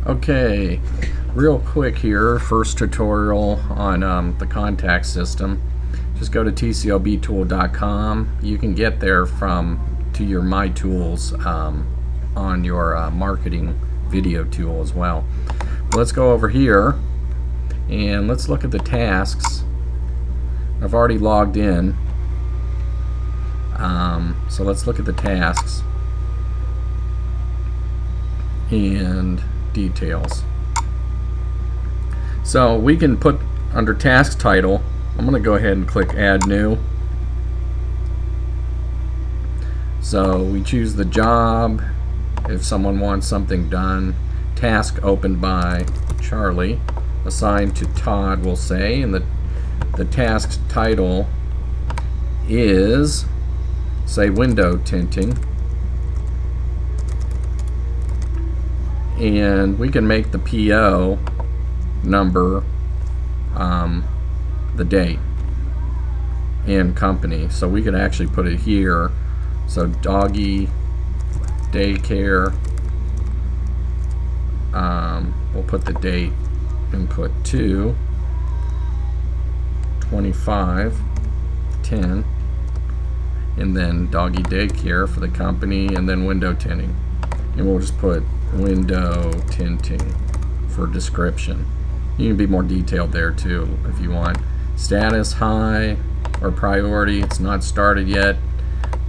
Okay, real quick here, first tutorial on the contact system. Just go to tcobtool.com. You can get there to your My Tools on your marketing video tool as well. Let's go over here and let's look at the tasks. I've already logged in, so let's look at the tasks and details. So we can put under task title, I'm going to go ahead and click add new. So we choose the job if someone wants something done, task opened by Charlie, assigned to Todd, we'll say, and the task title is, say, window tinting. And we can make the PO number the date and company. So we could actually put it here. So doggy daycare. We'll put the date and put 2/25/10, and then doggy daycare for the company, and then window tinting. And we'll just put window tinting for description. You can be more detailed there too if you want. Status high or priority, it's not started yet.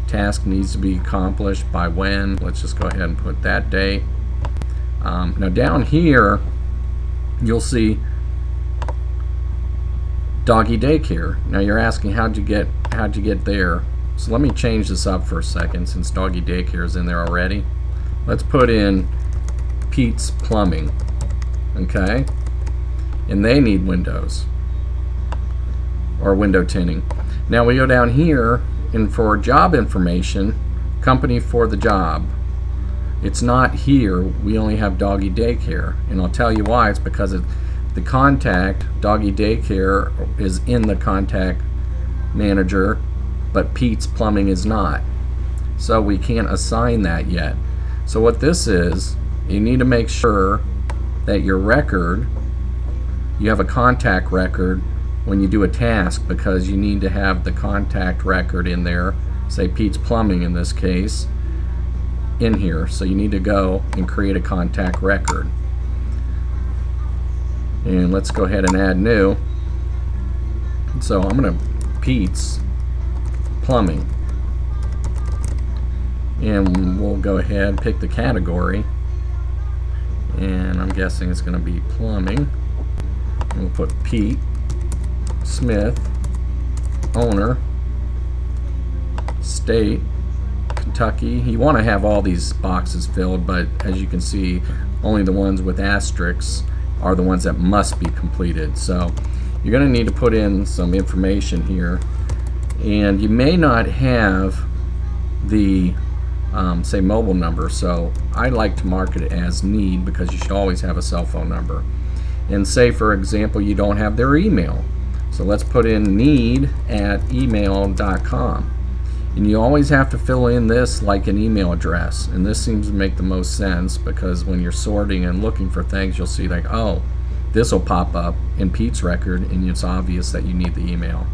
Task needs to be accomplished by when. Let's just go ahead and put that day. Now down here you'll see doggy daycare. Now you're asking how'd you get there. So let me change this up for a second since doggy daycare is in there already. Let's put in Pete's Plumbing, okay? And they need windows or window tinting. Now we go down here and for job information, company for the job. It's not here. We only have doggy daycare, and I'll tell you why. It's because the contact doggy daycare is in the contact manager, but Pete's Plumbing is not. So we can't assign that yet. So what this is, you need to make sure that your record, you have a contact record when you do a task, because you need to have the contact record in there, say Pete's Plumbing in this case, in here. So you need to go and create a contact record. And let's go ahead and add new. So I'm going to Pete's Plumbing. And we'll go ahead and pick the category, and I'm guessing it's going to be plumbing. And we'll put Pete Smith, owner, state Kentucky. You want to have all these boxes filled, but as you can see, only the ones with asterisks are the ones that must be completed. So you're going to need to put in some information here, and you may not have the say mobile number, so I like to mark it as need, because you should always have a cell phone number. And say for example you don't have their email, so let's put in need@email.com, and you always have to fill in this like an email address, and this seems to make the most sense, because when you're sorting and looking for things, you'll see like, oh, this will pop up in Pete's record, and it's obvious that you need the email.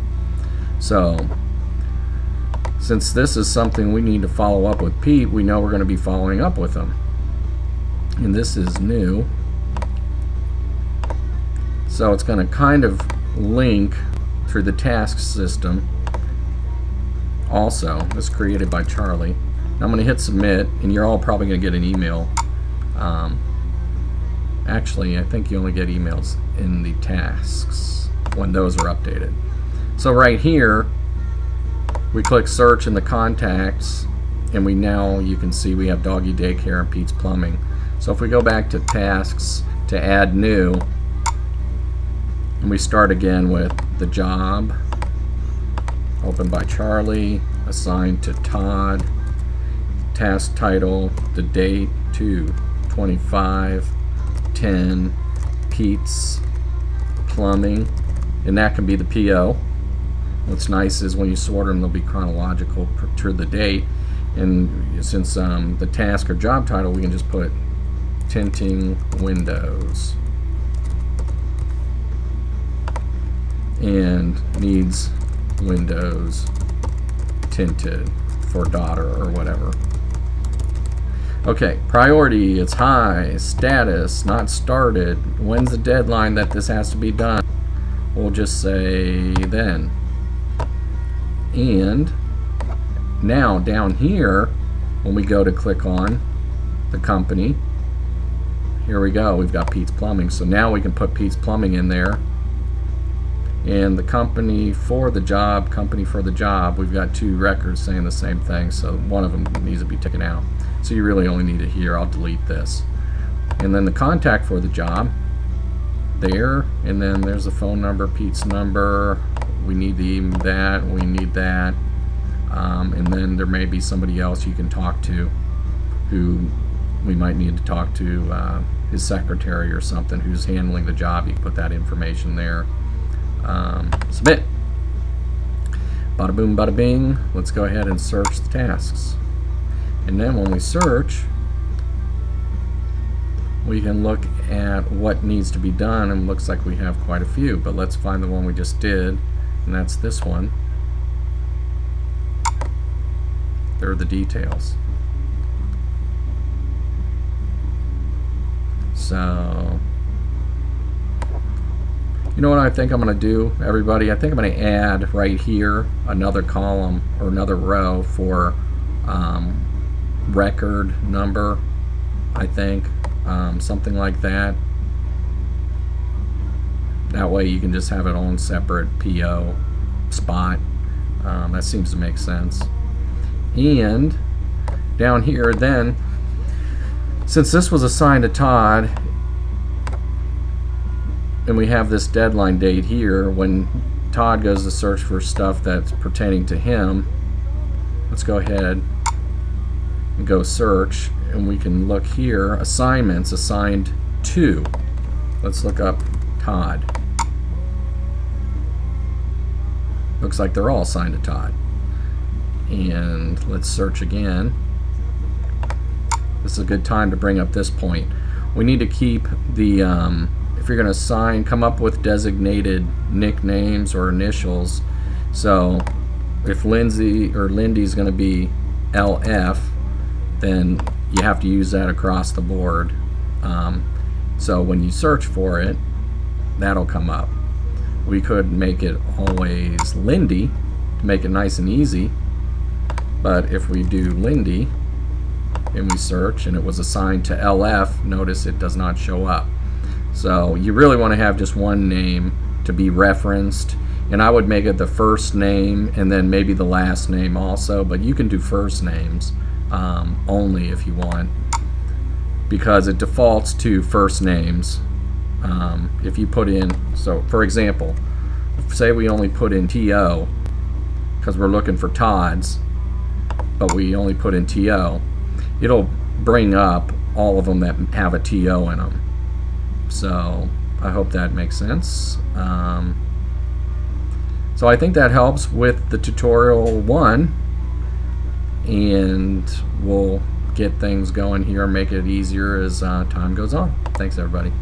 So since this is something we need to follow up with Pete, we know we're going to be following up with him. And this is new. So it's going to kind of link through the task system. Also, this is created by Charlie. Now I'm going to hit submit, and you're all probably going to get an email. Actually, I think you only get emails in the tasks when those are updated. So right here, we click search in the contacts, and you can see we have doggy daycare and Pete's Plumbing. So if we go back to tasks to add new, and we start again with the job opened by Charlie, assigned to Todd, task title, the date 2/25/10, Pete's Plumbing, and that can be the PO. What's nice is when you sort them, they'll be chronological to the date, and since the task or job title, we can just put tinting windows and needs windows tinted for daughter or whatever. Okay, priority, it's high. Status, not started. When's the deadline that this has to be done? We'll just say then. And now down here, when we go to click on the company, here we go, we've got Pete's Plumbing. So now we can put Pete's Plumbing in there. And the company for the job, we've got 2 records saying the same thing, so one of them needs to be taken out. So you really only need it here. I'll delete this. And then the contact for the job, there, and then there's the phone number, Pete's number. We need that, we need that. And then there may be somebody else you can talk to who we might need to talk to, his secretary or something who's handling the job. You can put that information there. Submit. Bada boom, bada bing. Let's go ahead and search the tasks. And then when we search, we can look at what needs to be done, and it looks like we have quite a few, but let's find the one we just did, and that's this one. There are the details. So, you know what I think I'm going to do, everybody? I think I'm going to add right here another column or another row for record number, I think. Something like that. That way you can just have it on separate PO spot. That seems to make sense. And down here then, since this was assigned to Todd, and we have this deadline date here, when Todd goes to search for stuff that's pertaining to him, let's go ahead and go search, and we can look here, assignments assigned to. Let's look up Todd. Looks like they're all assigned to Todd. And let's search again. This is a good time to bring up this point. We need to keep the if you're going to assign, come up with designated nicknames or initials. So if Lindsay or Lindy's going to be LF, then you have to use that across the board. So when you search for it, that'll come up. We could make it always Lindy to make it nice and easy, but if we do Lindy and we search and it was assigned to LF, notice it does not show up. So you really want to have just one name to be referenced, and I would make it the first name and then maybe the last name also, but you can do first names only if you want, because it defaults to first names. If you put in, so for example, say we only put in TO because we're looking for Todd's, but we only put in TO, it'll bring up all of them that have a TO in them. So I hope that makes sense. So I think that helps with the tutorial 1, and we'll get things going here and make it easier as time goes on. Thanks everybody.